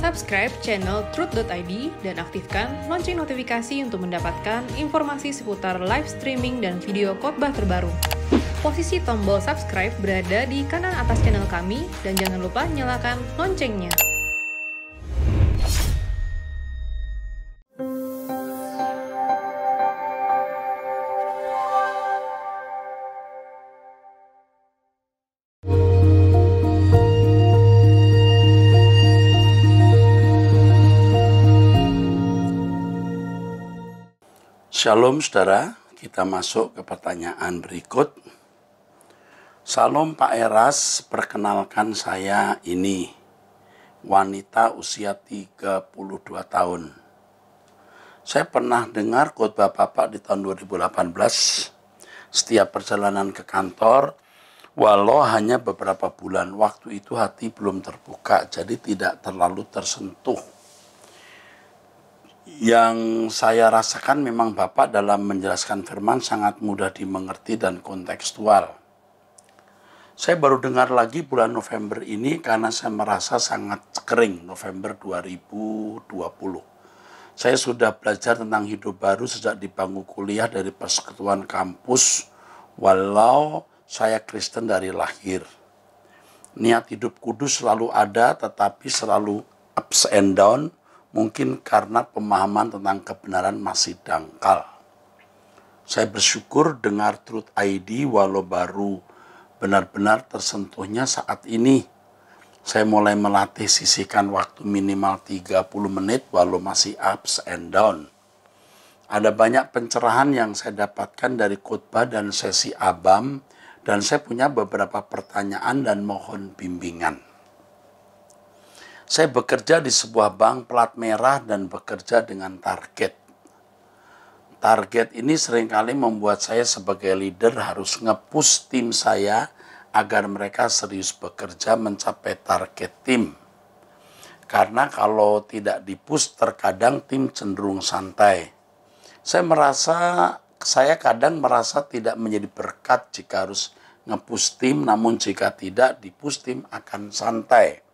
Subscribe channel Truth.id dan aktifkan lonceng notifikasi untuk mendapatkan informasi seputar live streaming dan video khotbah terbaru. Posisi tombol subscribe berada di kanan atas channel kami dan jangan lupa nyalakan loncengnya. Shalom saudara, kita masuk ke pertanyaan berikut. Salam Pak Eras, perkenalkan saya ini, wanita usia 32 tahun. Saya pernah dengar khotbah Bapak di tahun 2018, setiap perjalanan ke kantor, walau hanya beberapa bulan, waktu itu hati belum terbuka, jadi tidak terlalu tersentuh. Yang saya rasakan memang Bapak dalam menjelaskan firman sangat mudah dimengerti dan kontekstual. Saya baru dengar lagi bulan November ini karena saya merasa sangat kering, November 2020. Saya sudah belajar tentang hidup baru sejak di bangku kuliah dari persekutuan kampus, walau saya Kristen dari lahir. Niat hidup kudus selalu ada, tetapi selalu ups and down, mungkin karena pemahaman tentang kebenaran masih dangkal. Saya bersyukur dengar Truth ID walau baru benar-benar tersentuhnya saat ini. Saya mulai melatih sisihkan waktu minimal 30 menit walau masih ups and down. Ada banyak pencerahan yang saya dapatkan dari khotbah dan sesi abam, dan saya punya beberapa pertanyaan dan mohon bimbingan. Saya bekerja di sebuah bank plat merah dan bekerja dengan target. Target ini seringkali membuat saya sebagai leader harus nge-push tim saya agar mereka serius bekerja mencapai target tim. Karena kalau tidak di-push terkadang tim cenderung santai. Saya kadang merasa tidak menjadi berkat jika harus nge-push tim, namun jika tidak di-push tim akan santai.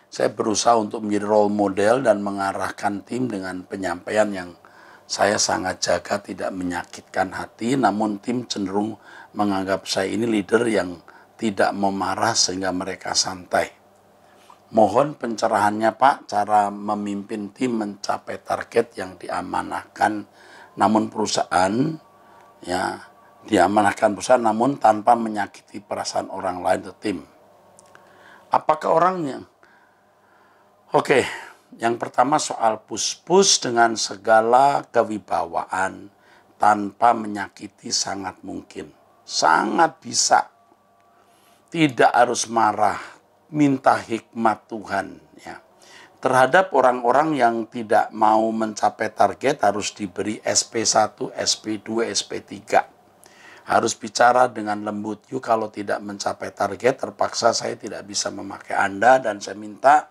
Saya berusaha untuk menjadi role model dan mengarahkan tim dengan penyampaian yang saya sangat jaga tidak menyakitkan hati, namun tim cenderung menganggap saya ini leader yang tidak memarah sehingga mereka santai. Mohon pencerahannya Pak, cara memimpin tim mencapai target yang diamanahkan, namun perusahaan diamanahkan perusahaan namun tanpa menyakiti perasaan orang lain atau tim. Apakah orangnya? Oke, yang pertama soal push-push dengan segala kewibawaan tanpa menyakiti sangat mungkin. Sangat bisa. Tidak harus marah, minta hikmat Tuhan. Ya. Terhadap orang-orang yang tidak mau mencapai target harus diberi SP1, SP2, SP3. Harus bicara dengan lembut. Yuk kalau tidak mencapai target terpaksa saya tidak bisa memakai Anda dan saya minta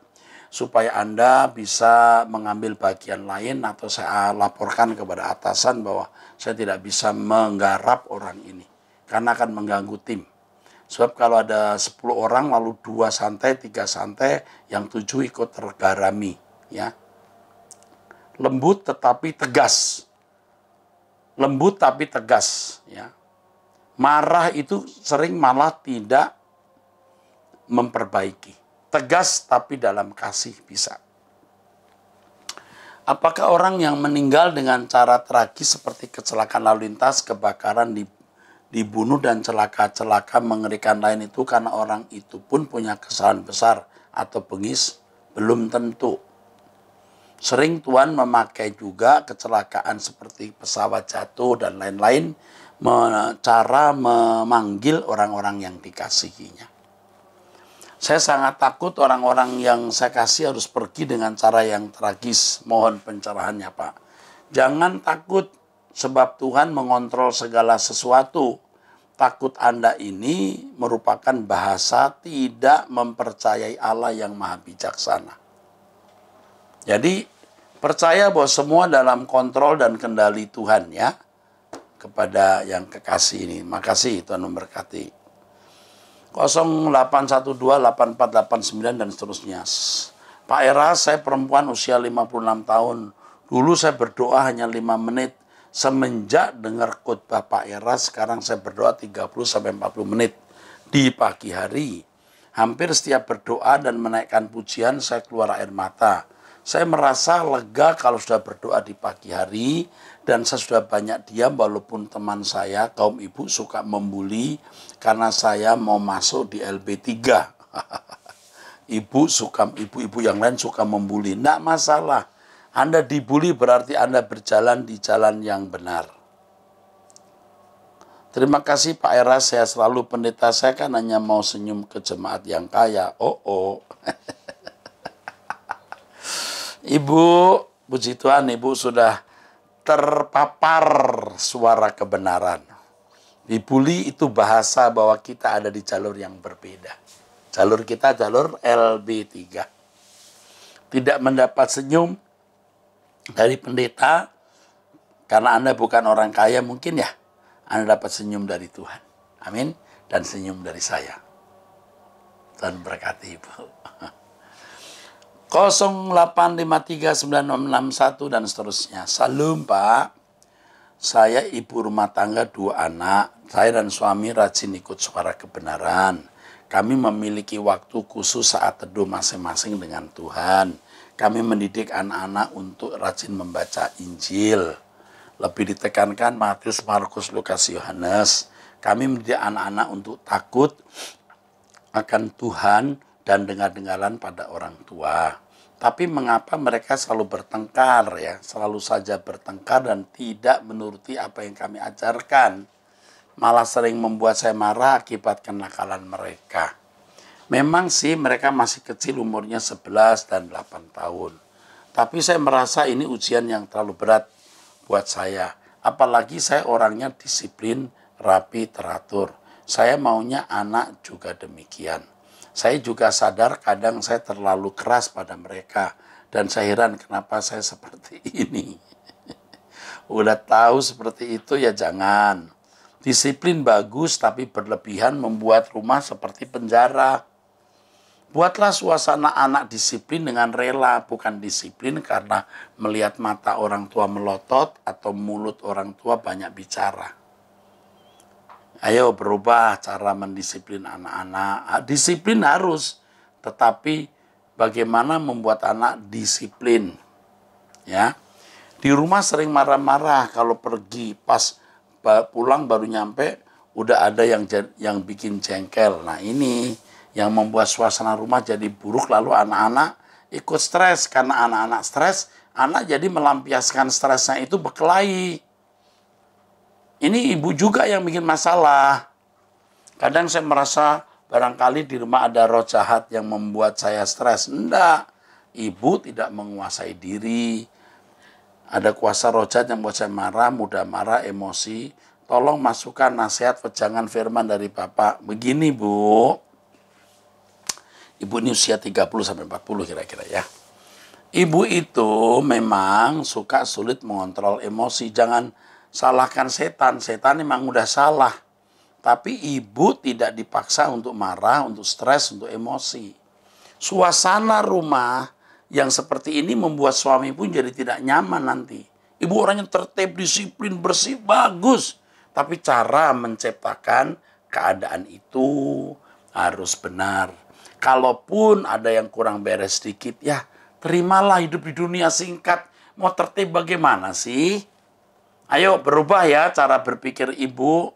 supaya Anda bisa mengambil bagian lain atau saya laporkan kepada atasan bahwa saya tidak bisa menggarap orang ini karena akan mengganggu tim. Sebab kalau ada 10 orang lalu 2 santai, 3 santai, yang 7 ikut tergarami, ya. Lembut tetapi tegas. Lembut tapi tegas, ya. Marah itu sering malah tidak memperbaiki. Tegas tapi dalam kasih bisa. Apakah orang yang meninggal dengan cara tragis seperti kecelakaan lalu lintas, kebakaran, dibunuh dan celaka-celaka mengerikan lain itu karena orang itu pun punya kesalahan besar atau bengis? Belum tentu. Sering Tuhan memakai juga kecelakaan seperti pesawat jatuh dan lain-lain cara memanggil orang-orang yang dikasihinya. Saya sangat takut orang-orang yang saya kasih harus pergi dengan cara yang tragis. Mohon pencerahannya Pak. Jangan takut sebab Tuhan mengontrol segala sesuatu. Takut Anda ini merupakan bahasa tidak mempercayai Allah yang maha bijaksana. Jadi percaya bahwa semua dalam kontrol dan kendali Tuhan ya. Kepada yang kekasih ini. Makasih Tuhan memberkati. 08128489 dan seterusnya. Pak Eras, saya perempuan usia 56 tahun. Dulu saya berdoa hanya 5 menit. Semenjak dengar khotbah Pak Eras, sekarang saya berdoa 30-40 menit di pagi hari. Hampir setiap berdoa dan menaikkan pujian, saya keluar air mata. Saya merasa lega kalau sudah berdoa di pagi hari, dan saya sudah banyak diam walaupun teman saya, kaum ibu, suka membuli karena saya mau masuk di LB3. Ibu-ibu yang lain suka membuli. Tidak masalah. Anda dibully berarti Anda berjalan di jalan yang benar. Terima kasih Pak Eras, saya selalu pendeta, saya kan hanya mau senyum ke jemaat yang kaya. Oh. Ibu, puji Tuhan, Ibu sudah terpapar suara kebenaran. Dibully itu bahasa bahwa kita ada di jalur yang berbeda. Jalur kita jalur LB3. Tidak mendapat senyum dari pendeta karena Anda bukan orang kaya, mungkin ya Anda dapat senyum dari Tuhan. Amin. Dan senyum dari saya. Dan berkati Ibu. 08539661 dan seterusnya. Salam Pak. Saya ibu rumah tangga 2 anak. Saya dan suami rajin ikut suara kebenaran. Kami memiliki waktu khusus saat teduh masing-masing dengan Tuhan. Kami mendidik anak-anak untuk rajin membaca Injil. Lebih ditekankan Matius, Markus, Lukas, Yohanes. Kami mendidik anak-anak untuk takut akan Tuhan dan dengar-dengaran pada orang tua. Tapi mengapa mereka selalu bertengkar ya? Selalu saja bertengkar dan tidak menuruti apa yang kami ajarkan. Malah sering membuat saya marah akibat kenakalan mereka. Memang sih mereka masih kecil, umurnya 11 dan 8 tahun. Tapi saya merasa ini ujian yang terlalu berat buat saya. Apalagi saya orangnya disiplin, rapi, teratur. Saya maunya anak juga demikian. Saya juga sadar kadang saya terlalu keras pada mereka. Dan saya heran kenapa saya seperti ini. Udah tahu seperti itu ya jangan. Disiplin bagus tapi berlebihan membuat rumah seperti penjara. Buatlah suasana anak disiplin dengan rela, bukan disiplin karena melihat mata orang tua melotot atau mulut orang tua banyak bicara. Ayo berubah cara mendisiplin anak-anak. Disiplin harus, tetapi bagaimana membuat anak disiplin. Ya. Di rumah sering marah-marah kalau pergi, pas pulang baru nyampe udah ada yang bikin jengkel. Nah, ini yang membuat suasana rumah jadi buruk, lalu anak-anak ikut stres. Karena anak-anak stres, anak jadi melampiaskan stresnya itu berkelahi. Ini ibu juga yang bikin masalah. Kadang saya merasa barangkali di rumah ada roh jahat yang membuat saya stres. Enggak, ibu tidak menguasai diri. Ada kuasa roh jahat yang membuat saya marah, mudah marah, emosi. Tolong masukkan nasihat wejangan firman dari Bapak. Begini Bu. Ibu ini usia 30-40 kira-kira ya. Ibu itu memang suka sulit mengontrol emosi. Jangan salahkan setan. Setan memang udah salah. Tapi ibu tidak dipaksa untuk marah, untuk stres, untuk emosi. Suasana rumah yang seperti ini membuat suami pun jadi tidak nyaman nanti. Ibu orangnya tertib, disiplin, bersih, bagus. Tapi cara menciptakan keadaan itu harus benar. Kalaupun ada yang kurang beres sedikit, ya terimalah, hidup di dunia singkat. Mau tertib bagaimana sih? Ayo berubah ya cara berpikir ibu.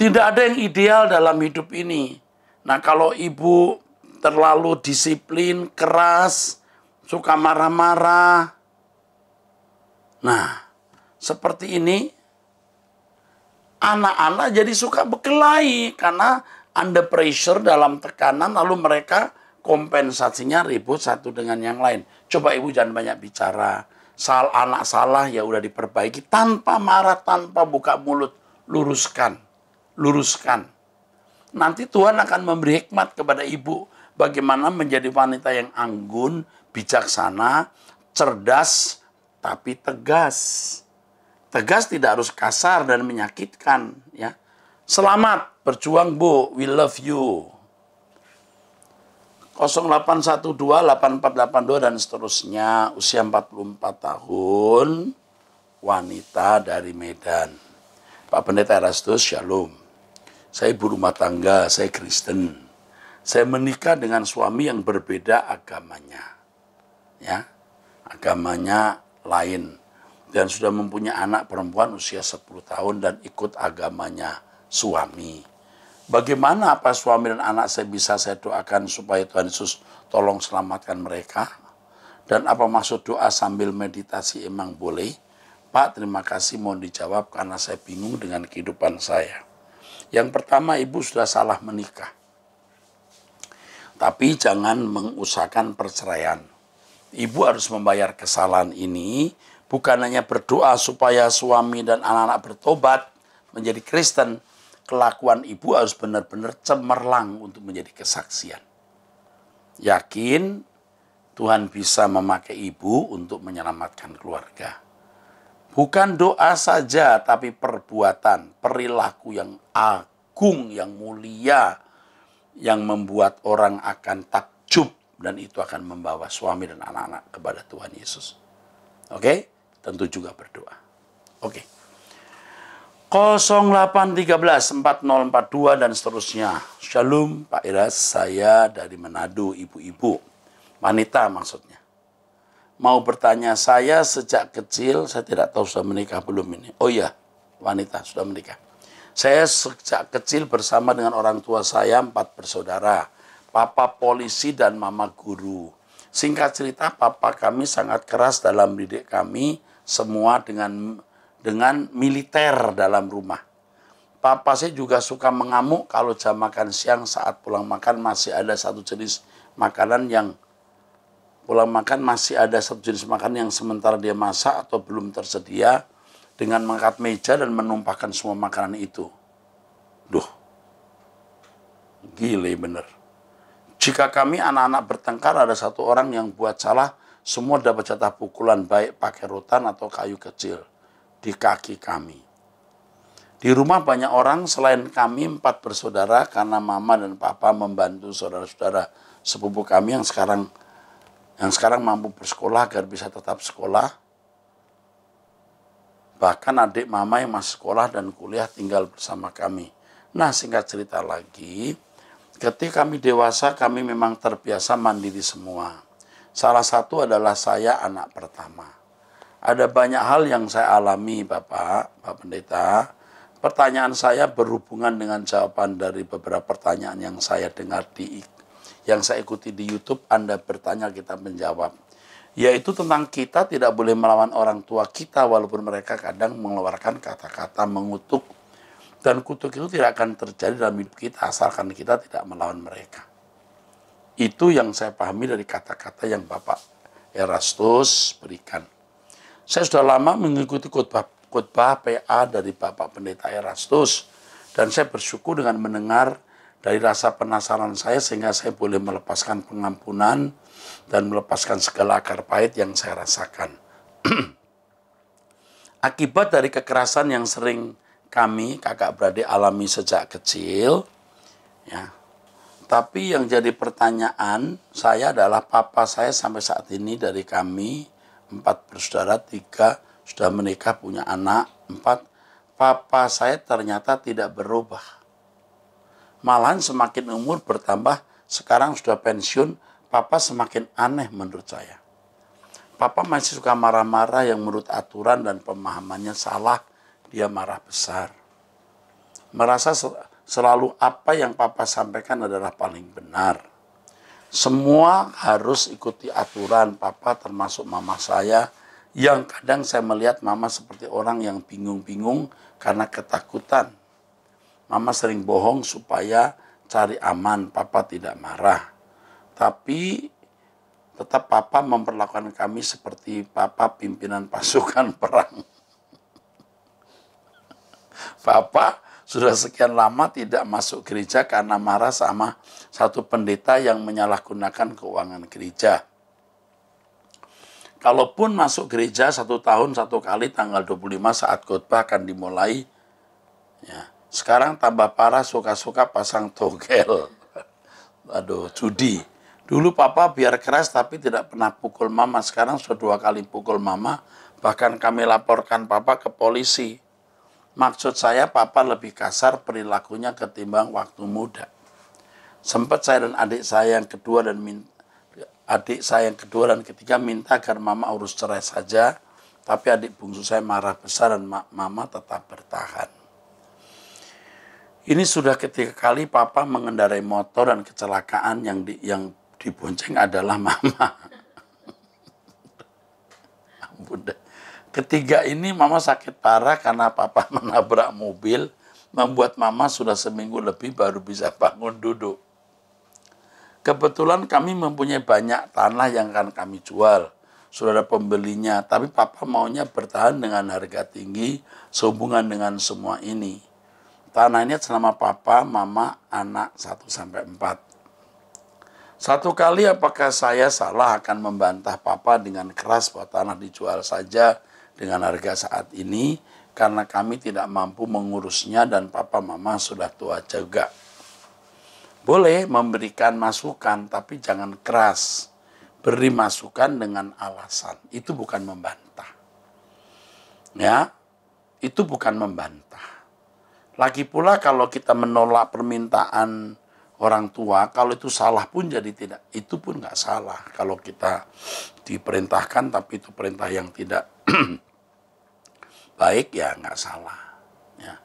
Tidak ada yang ideal dalam hidup ini. Nah kalau ibu terlalu disiplin, keras, suka marah-marah. Nah seperti ini, anak-anak jadi suka berkelahi karena under pressure, dalam tekanan, lalu mereka kompensasinya ribut satu dengan yang lain. Coba ibu jangan banyak bicara. Anak salah ya udah diperbaiki tanpa marah, tanpa buka mulut. Luruskan. Nanti Tuhan akan memberi hikmat kepada ibu bagaimana menjadi wanita yang anggun, bijaksana, cerdas, tapi tegas. Tegas tidak harus kasar dan menyakitkan, ya. Selamat berjuang Bu, we love you. 0812 8482 dan seterusnya, usia 44 tahun, wanita dari Medan. Pak Pendeta Erastus, Shalom. Saya ibu rumah tangga, saya Kristen. Saya menikah dengan suami yang berbeda agamanya. Ya, agamanya lain. Dan sudah mempunyai anak perempuan usia 10 tahun dan ikut agamanya suami. Bagaimana apa suami dan anak saya bisa saya doakan supaya Tuhan Yesus tolong selamatkan mereka? Dan apa maksud doa sambil meditasi emang boleh? Pak, terima kasih, mohon dijawab karena saya bingung dengan kehidupan saya. Yang pertama, ibu sudah salah menikah. Tapi jangan mengusahakan perceraian. Ibu harus membayar kesalahan ini, bukan hanya berdoa supaya suami dan anak-anak bertobat menjadi Kristen. Kelakuan ibu harus benar-benar cemerlang untuk menjadi kesaksian. Yakin Tuhan bisa memakai ibu untuk menyelamatkan keluarga. Bukan doa saja, tapi perbuatan, perilaku yang agung, yang mulia, yang membuat orang akan takjub, dan itu akan membawa suami dan anak-anak kepada Tuhan Yesus. Oke? Tentu juga berdoa. Oke. 0813 4042 dan seterusnya. Shalom Pak Iras, saya dari Manado, ibu-ibu. Wanita maksudnya. Mau bertanya, saya sejak kecil, saya tidak tahu sudah menikah belum ini. Oh iya, wanita sudah menikah. Saya sejak kecil bersama dengan orang tua saya, 4 bersaudara. Papa polisi dan mama guru. Singkat cerita, papa kami sangat keras dalam mendidik kami, semua dengan militer dalam rumah. Papa saya juga suka mengamuk kalau jam makan siang saat pulang makan masih ada satu jenis makanan yang sementara dia masak atau belum tersedia, dengan mengangkat meja dan menumpahkan semua makanan itu. Duh, gile bener. Jika kami anak-anak bertengkar, ada satu orang yang buat salah, semua dapat jatah pukulan, baik pakai rotan atau kayu kecil di kaki kami. Di rumah banyak orang selain kami 4 bersaudara, karena mama dan papa membantu saudara-saudara sepupu kami yang sekarang mampu bersekolah agar bisa tetap sekolah. Bahkan adik mama yang masih sekolah dan kuliah tinggal bersama kami. Nah, singkat cerita lagi, ketika kami dewasa, kami memang terbiasa mandiri semua. Salah satu adalah saya anak pertama. Ada banyak hal yang saya alami, Bapak Pendeta. Pertanyaan saya berhubungan dengan jawaban dari beberapa pertanyaan yang saya dengar yang saya ikuti di YouTube. Anda bertanya, kita menjawab. Yaitu tentang kita tidak boleh melawan orang tua kita, walaupun mereka kadang mengeluarkan kata-kata mengutuk. Dan kutuk itu tidak akan terjadi dalam hidup kita, asalkan kita tidak melawan mereka. Itu yang saya pahami dari kata-kata yang Bapak Erastus berikan. Saya sudah lama mengikuti khotbah PA dari Bapak Pendeta Erastus, dan saya bersyukur dengan mendengar dari rasa penasaran saya sehingga saya boleh melepaskan pengampunan dan melepaskan segala akar pahit yang saya rasakan. Akibat dari kekerasan yang sering kami kakak beradik alami sejak kecil, ya. Tapi yang jadi pertanyaan saya adalah papa saya sampai saat ini dari kami 4 bersaudara, 3 sudah menikah punya anak, 4 papa saya ternyata tidak berubah. Malahan semakin umur bertambah, sekarang sudah pensiun, papa semakin aneh menurut saya. Papa masih suka marah-marah yang menurut aturan dan pemahamannya salah, dia marah besar. Merasa selalu apa yang papa sampaikan adalah paling benar. Semua harus ikuti aturan papa, termasuk mama saya, yang kadang saya melihat mama seperti orang yang bingung-bingung karena ketakutan. Mama sering bohong supaya cari aman, papa tidak marah. Tapi tetap papa memperlakukan kami seperti papa pimpinan pasukan perang. Papa sudah sekian lama tidak masuk gereja karena marah sama satu pendeta yang menyalahgunakan keuangan gereja. Kalaupun masuk gereja 1 tahun 1 kali tanggal 25 saat khotbah akan dimulai. Ya, sekarang tambah parah, suka-suka pasang togel. Aduh, judi Dulu papa biar keras tapi tidak pernah pukul mama. Sekarang sudah 2 kali pukul mama. Bahkan kami laporkan papa ke polisi. Maksud saya papa lebih kasar perilakunya ketimbang waktu muda. Sempat saya dan adik saya yang kedua dan ketiga minta agar mama urus cerai saja. Tapi adik bungsu saya marah besar dan mama tetap bertahan. Ini sudah ketiga kali papa mengendarai motor dan kecelakaan yang dibonceng adalah mama. Ampun deh. Ketiga ini mama sakit parah karena papa menabrak mobil, membuat mama sudah seminggu lebih baru bisa bangun duduk. Kebetulan kami mempunyai banyak tanah yang akan kami jual. Sudah ada pembelinya, tapi papa maunya bertahan dengan harga tinggi sehubungan dengan semua ini. Tanah ini selama papa, mama, anak 1-4. Satu kali apakah saya salah akan membantah papa dengan keras bahwa tanah dijual saja dengan harga saat ini karena kami tidak mampu mengurusnya dan papa mama sudah tua juga. Boleh memberikan masukan tapi jangan keras. Beri masukan dengan alasan. Itu bukan membantah. Ya, itu bukan membantah. Lagi pula kalau kita menolak permintaan orang tua, kalau itu salah pun jadi tidak. Itu pun nggak salah. Kalau kita diperintahkan tapi itu perintah yang tidak baik, ya nggak salah. Ya.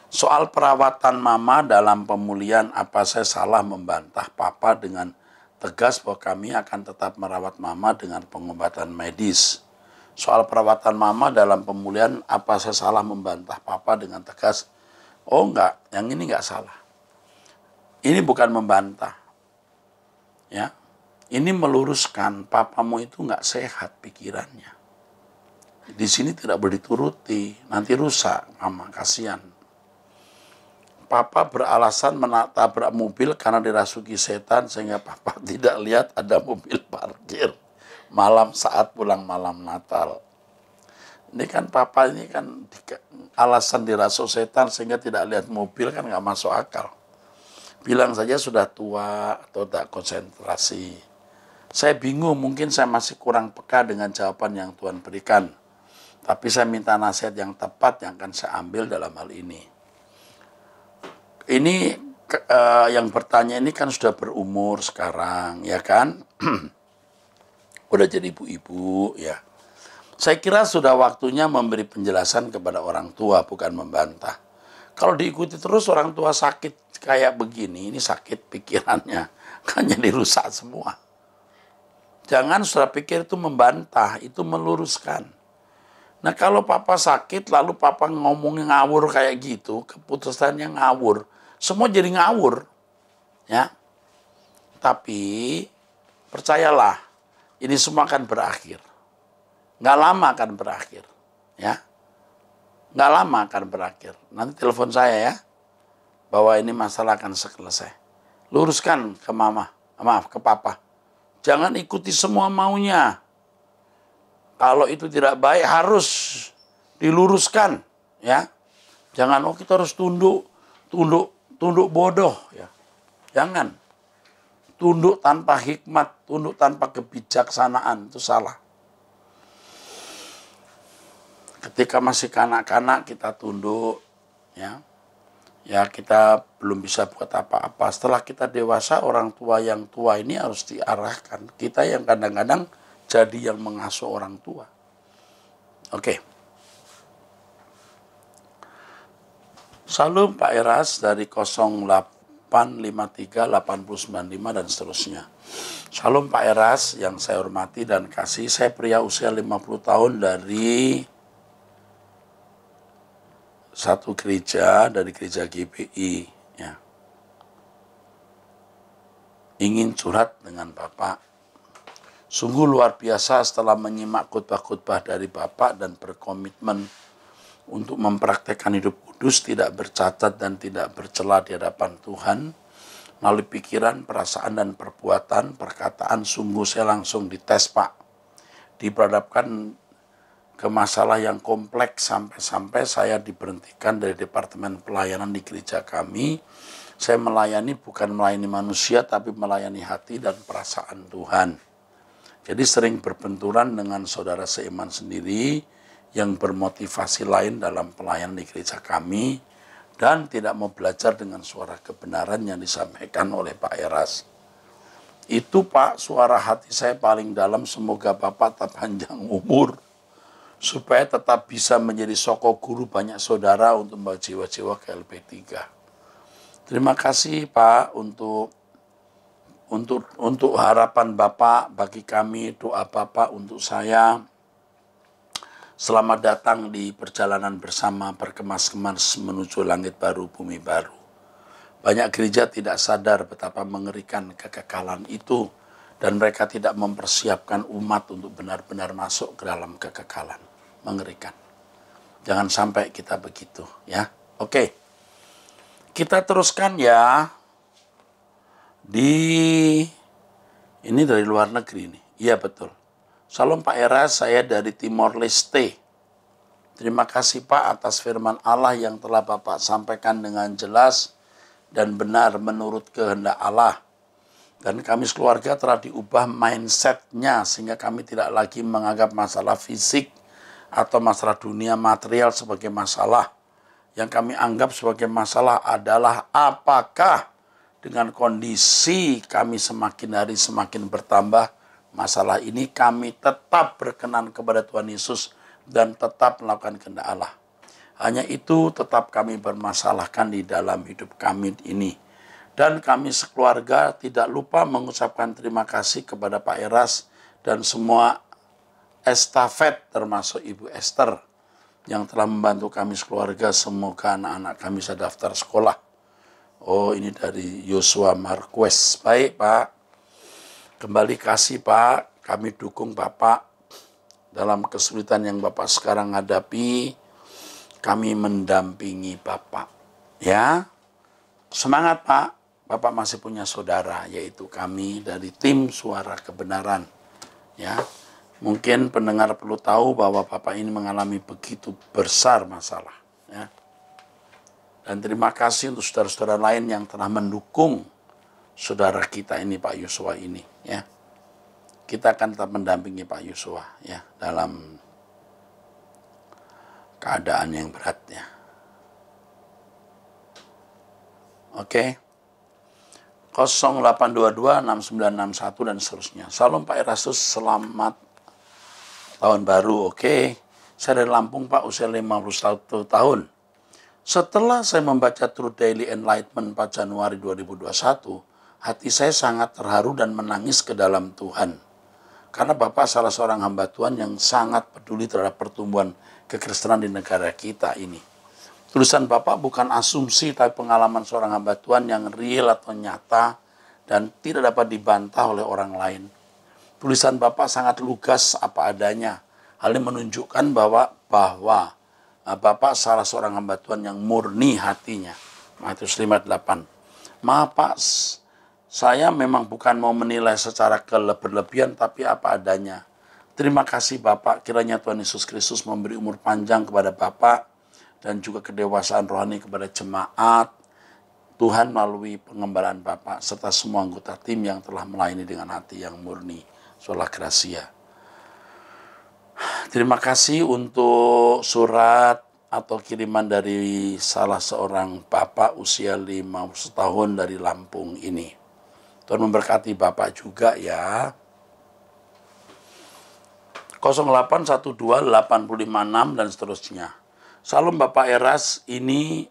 Soal perawatan mama dalam pemulihan, apa saya salah membantah papa dengan tegas bahwa kami akan tetap merawat mama dengan pengobatan medis. Soal perawatan mama dalam pemulihan, apa saya salah membantah papa dengan tegas? Oh enggak, yang ini enggak salah. Ini bukan membantah. Ya, ini meluruskan papamu itu enggak sehat pikirannya. Di sini tidak boleh dituruti, nanti rusak mama, kasihan. Papa beralasan menabrak mobil karena dirasuki setan sehingga papa tidak lihat ada mobil parkir malam saat pulang malam Natal. Ini kan papa ini kan alasan dirasuk setan sehingga tidak lihat mobil kan nggak masuk akal. Bilang saja sudah tua atau tak konsentrasi. Saya bingung, mungkin saya masih kurang peka dengan jawaban yang Tuhan berikan. Tapi saya minta nasihat yang tepat yang akan saya ambil dalam hal ini. Ini yang bertanya ini kan sudah berumur sekarang, ya kan? Udah jadi ibu-ibu, ya. Saya kira sudah waktunya memberi penjelasan kepada orang tua, bukan membantah. Kalau diikuti terus orang tua sakit kayak begini, ini sakit pikirannya, kan jadi rusak semua. Jangan sudah pikir itu membantah, itu meluruskan. Nah kalau papa sakit lalu papa ngomongin ngawur kayak gitu, keputusannya ngawur. Semua jadi ngawur, ya. Tapi percayalah, ini semua akan berakhir. Nggak lama akan berakhir, ya. Nggak lama akan berakhir. Nanti telepon saya ya, bahwa ini masalah akan selesai. Luruskan ke mama, maaf ke papa. Jangan ikuti semua maunya. Kalau itu tidak baik harus diluruskan, ya. Jangan kita harus tunduk bodoh, ya. Jangan. Tunduk tanpa hikmat, tunduk tanpa kebijaksanaan, itu salah. Ketika masih kanak-kanak kita tunduk, ya. Ya kita belum bisa buat apa-apa. Setelah kita dewasa, orang tua yang tua ini harus diarahkan. Kita yang kadang-kadang jadi yang mengasuh orang tua. Oke. Salam Pak Eras dari 08538995 dan seterusnya. Salam Pak Eras yang saya hormati dan kasih. Saya pria usia 50 tahun dari satu gereja, dari gereja GPI. Ya. Ingin curhat dengan Bapak. Sungguh luar biasa setelah menyimak khotbah-khotbah dari Bapak dan berkomitmen untuk mempraktekkan hidup kudus, tidak bercacat dan tidak bercela di hadapan Tuhan. Melalui pikiran, perasaan, dan perbuatan, perkataan, sungguh saya langsung dites Pak. Diperhadapkan ke masalah yang kompleks sampai-sampai saya diberhentikan dari departemen pelayanan di gereja kami. Saya melayani bukan melayani manusia, tapi melayani hati dan perasaan Tuhan. Jadi sering berbenturan dengan saudara seiman sendiri yang bermotivasi lain dalam pelayanan di gereja kami dan tidak mau belajar dengan suara kebenaran yang disampaikan oleh Pak Eras. Itu Pak, suara hati saya paling dalam, semoga Bapak tetap panjang umur, supaya tetap bisa menjadi sokok guru banyak saudara untuk membawa jiwa-jiwa ke LP3. Terima kasih Pak untuk harapan Bapak bagi kami, doa Bapak untuk saya. Selamat datang di perjalanan bersama berkemas-kemas menuju langit baru, bumi baru. Banyak gereja tidak sadar betapa mengerikan kekekalan itu dan mereka tidak mempersiapkan umat untuk benar-benar masuk ke dalam kekekalan. Mengerikan. Jangan sampai kita begitu, ya. Oke. Kita teruskan ya. Ini dari luar negeri nih. Iya betul. Salam Pak Eras, saya dari Timor Leste. Terima kasih Pak atas firman Allah yang telah Bapak sampaikan dengan jelas dan benar menurut kehendak Allah. Dan kami sekeluarga telah diubah mindset-nya sehingga kami tidak lagi menganggap masalah fisik atau masalah dunia material sebagai masalah. Yang kami anggap sebagai masalah adalah apakah dengan kondisi kami semakin hari semakin bertambah masalah ini kami tetap berkenan kepada Tuhan Yesus dan tetap melakukan kehendak Allah. Hanya itu tetap kami bermasalahkan di dalam hidup kami ini. Dan kami sekeluarga tidak lupa mengucapkan terima kasih kepada Pak Eras dan semua estafet termasuk Ibu Esther yang telah membantu kami sekeluarga. Semoga anak-anak kami bisa daftar sekolah. Oh, ini dari Yosua Marquez. Baik Pak, kembali kasih Pak, kami dukung Bapak dalam kesulitan yang Bapak sekarang hadapi. Kami mendampingi Bapak, ya. Semangat Pak, Bapak masih punya saudara, yaitu kami dari tim Suara Kebenaran, ya. Mungkin pendengar perlu tahu bahwa Bapak ini mengalami begitu besar masalah, ya. Dan terima kasih untuk saudara-saudara lain yang telah mendukung saudara kita ini, Pak Yosua ini, ya. Kita akan tetap mendampingi Pak Yosua, ya, dalam keadaan yang berat, ya. Oke. 0822 6961 dan seterusnya. Salam Pak Erastus, selamat tahun baru. Oke. Saya dari Lampung Pak, usia 51 tahun. Setelah saya membaca True Daily Enlightenment 4 Januari 2021, hati saya sangat terharu dan menangis ke dalam Tuhan. Karena Bapak salah seorang hamba Tuhan yang sangat peduli terhadap pertumbuhan kekristenan di negara kita ini. Tulisan Bapak bukan asumsi, tapi pengalaman seorang hamba Tuhan yang real atau nyata dan tidak dapat dibantah oleh orang lain. Tulisan Bapak sangat lugas apa adanya. Hal ini menunjukkan bahwa Bapak salah seorang hamba Tuhan yang murni hatinya. Matius 5:8. Maaf Pak, saya memang bukan mau menilai secara berlebihan, tapi apa adanya. Terima kasih Bapak, kiranya Tuhan Yesus Kristus memberi umur panjang kepada Bapak dan juga kedewasaan rohani kepada jemaat Tuhan melalui pengembalaan Bapak serta semua anggota tim yang telah melayani dengan hati yang murni. Sola Gracia. Terima kasih untuk surat atau kiriman dari salah seorang Bapak usia 50 tahun dari Lampung ini. Tuhan memberkati Bapak juga ya. 0812 856 dan seterusnya. Salam Bapak Eras, ini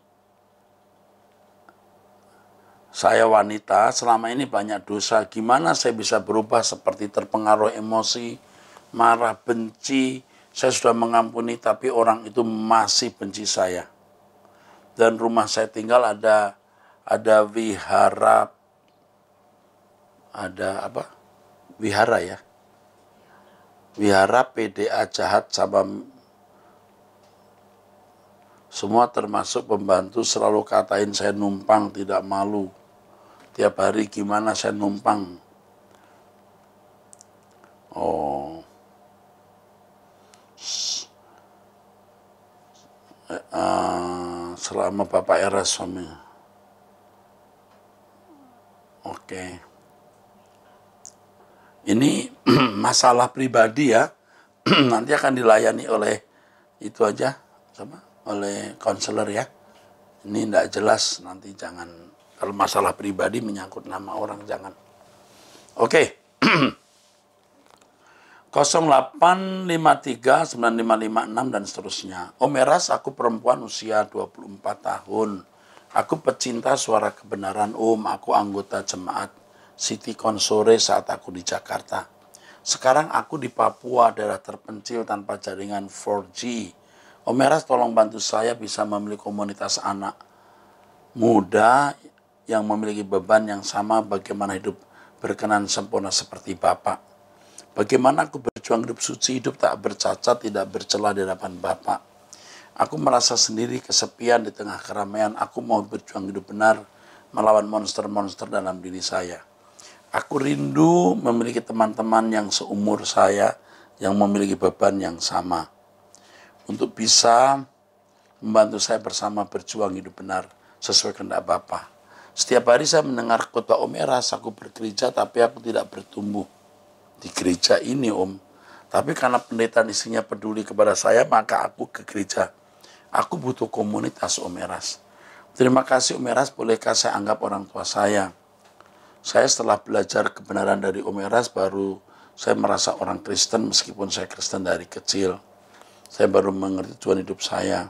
saya wanita, selama ini banyak dosa. Gimana saya bisa berubah seperti terpengaruh emosi, marah, benci. Saya sudah mengampuni tapi orang itu masih benci saya. Dan rumah saya tinggal ada wihara, wihara ya. Wihara PDA jahat sama semua termasuk pembantu selalu katain saya numpang tidak malu. Tiap hari gimana saya numpang. Oh. Selama Bapak Eras suami. Oke. Ini masalah pribadi ya. Nanti akan dilayani oleh itu aja, oleh konselor ya. Ini tidak jelas, nanti jangan, kalau masalah pribadi menyangkut nama orang, jangan. Oke. 0853 9556 dan seterusnya. Om Eras, aku perempuan usia 24 tahun. Aku pecinta suara kebenaran Om. Aku anggota jemaat City Konsore saat aku di Jakarta. Sekarang aku di Papua, daerah terpencil tanpa jaringan 4G. Om Eras, tolong bantu saya bisa memiliki komunitas anak muda yang memiliki beban yang sama, bagaimana hidup berkenan sempurna seperti Bapak. Bagaimana aku berjuang hidup suci, hidup tak bercacat, tidak bercela di hadapan Bapak. Aku merasa sendiri, kesepian di tengah keramaian. Aku mau berjuang hidup benar, melawan monster-monster dalam diri saya. Aku rindu memiliki teman-teman yang seumur saya, yang memiliki beban yang sama. Untuk bisa membantu saya bersama berjuang hidup benar, sesuai kehendak Bapa. Setiap hari saya mendengar khotbah Om Eras, aku bergereja tapi aku tidak bertumbuh di gereja ini Om. Tapi karena pendeta isinya peduli kepada saya, maka aku ke gereja. Aku butuh komunitas Om Eras. Terima kasih Om Eras, bolehkah saya anggap orang tua saya? Saya setelah belajar kebenaran dari Om Eras, baru saya merasa orang Kristen meskipun saya Kristen dari kecil. Saya baru mengerti tujuan hidup saya.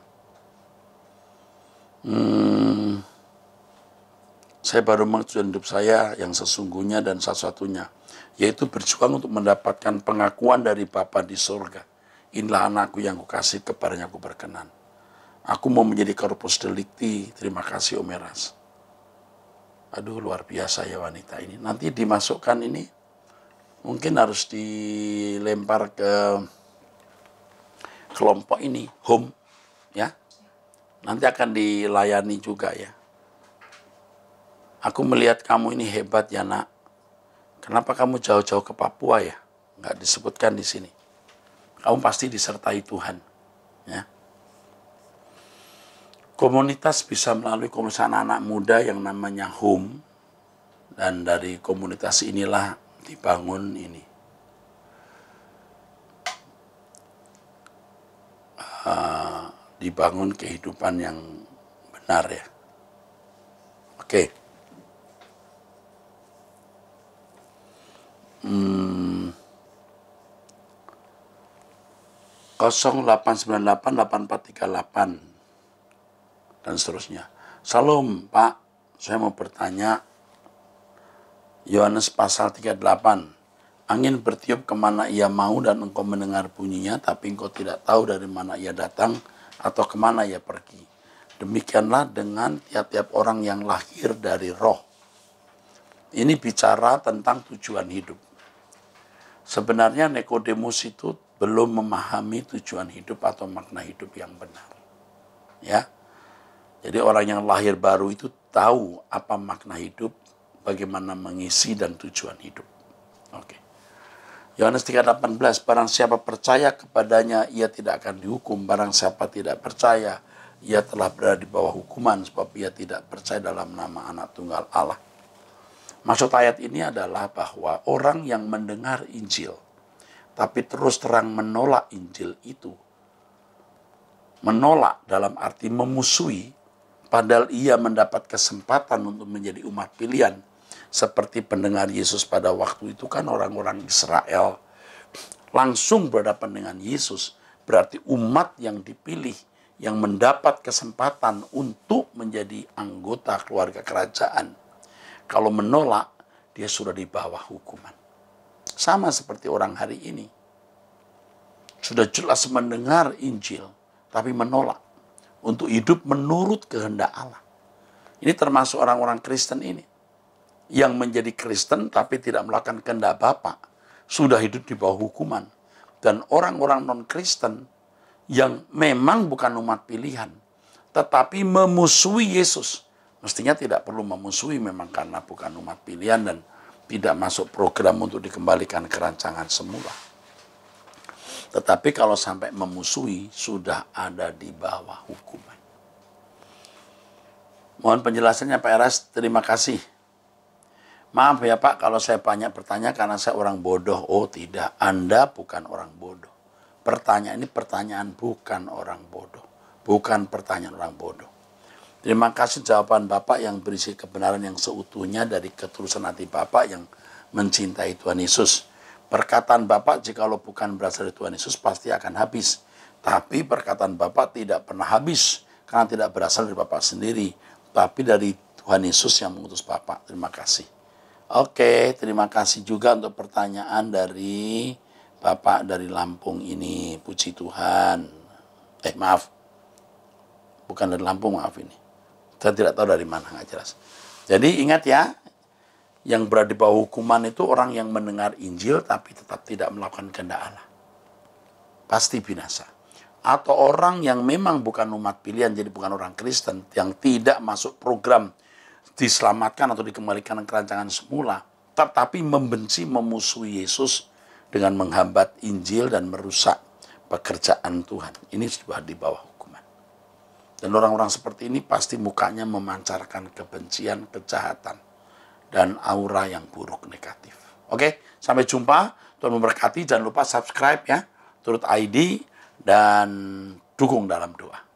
Saya baru mengerti tujuan hidup saya yang sesungguhnya dan satu-satunya, yaitu berjuang untuk mendapatkan pengakuan dari Bapa di surga. Inilah anakku yang kukasih, kepadanya aku berkenan. Aku mau menjadi corpus delicti. Terima kasih Om Eras. Aduh, luar biasa ya wanita ini. Nanti dimasukkan ini, mungkin harus dilempar ke kelompok ini, home, ya. Nanti akan dilayani juga ya. Aku melihat kamu ini hebat ya nak. Kenapa kamu jauh-jauh ke Papua ya? Nggak disebutkan di sini. Kamu pasti disertai Tuhan, ya. Komunitas bisa melalui komunitas anak-anak muda yang namanya home. Dan dari komunitas inilah dibangun ini. Dibangun kehidupan yang benar ya. Oke. 08988438 dan seterusnya. Salam Pak, saya mau bertanya, Yohanes pasal 38, angin bertiup kemana ia mau dan engkau mendengar bunyinya, tapi engkau tidak tahu dari mana ia datang atau kemana ia pergi. Demikianlah dengan tiap-tiap orang yang lahir dari roh. Ini bicara tentang tujuan hidup. Sebenarnya Nikodemus itu belum memahami tujuan hidup atau makna hidup yang benar. Ya. Jadi orang yang lahir baru itu tahu apa makna hidup, bagaimana mengisi dan tujuan hidup. Oke. Yohanes 3:18, barang siapa percaya kepadanya, ia tidak akan dihukum. Barang siapa tidak percaya, ia telah berada di bawah hukuman, sebab ia tidak percaya dalam nama anak tunggal Allah. Maksud ayat ini adalah bahwa orang yang mendengar Injil, tapi terus terang menolak Injil itu, menolak dalam arti memusuhi, padahal ia mendapat kesempatan untuk menjadi umat pilihan. Seperti pendengar Yesus pada waktu itu kan orang-orang Israel langsung berhadapan dengan Yesus. Berarti umat yang dipilih, yang mendapat kesempatan untuk menjadi anggota keluarga kerajaan. Kalau menolak, dia sudah di bawah hukuman. Sama seperti orang hari ini. Sudah jelas mendengar Injil, tapi menolak untuk hidup menurut kehendak Allah. Ini termasuk orang-orang Kristen ini. Yang menjadi Kristen tapi tidak melakukan kehendak Bapa, sudah hidup di bawah hukuman. Dan orang-orang non-Kristen yang memang bukan umat pilihan, tetapi memusuhi Yesus. Mestinya tidak perlu memusuhi memang karena bukan umat pilihan dan tidak masuk program untuk dikembalikan ke rancangan semula. Tetapi kalau sampai memusuhi, sudah ada di bawah hukuman. Mohon penjelasannya Pak Eras, terima kasih. Maaf ya Pak, kalau saya banyak bertanya karena saya orang bodoh. Oh tidak, Anda bukan orang bodoh. Pertanyaan ini pertanyaan bukan orang bodoh. Bukan pertanyaan orang bodoh. Terima kasih jawaban Bapak yang berisi kebenaran yang seutuhnya dari ketulusan hati Bapak yang mencintai Tuhan Yesus. Perkataan Bapak jikalau bukan berasal dari Tuhan Yesus pasti akan habis. Tapi perkataan Bapak tidak pernah habis karena tidak berasal dari Bapak sendiri, tapi dari Tuhan Yesus yang mengutus Bapak. Terima kasih. Oke, terima kasih juga untuk pertanyaan dari Bapak dari Lampung ini. Puji Tuhan. Maaf. Bukan dari Lampung, maaf ini. Saya tidak tahu dari mana, nggak jelas. Jadi ingat ya, yang berada di bawah hukuman itu orang yang mendengar Injil tapi tetap tidak melakukan kehendak Allah. Pasti binasa. Atau orang yang memang bukan umat pilihan, jadi bukan orang Kristen, yang tidak masuk program diselamatkan atau dikembalikan ke rancangan semula, tetapi membenci, memusuhi Yesus dengan menghambat Injil dan merusak pekerjaan Tuhan. Ini sudah di bawah hukuman. Dan orang-orang seperti ini pasti mukanya memancarkan kebencian, kejahatan, dan aura yang buruk, negatif. Oke, sampai jumpa. Tuhan memberkati. Jangan lupa subscribe ya, Turut ID, dan dukung dalam doa.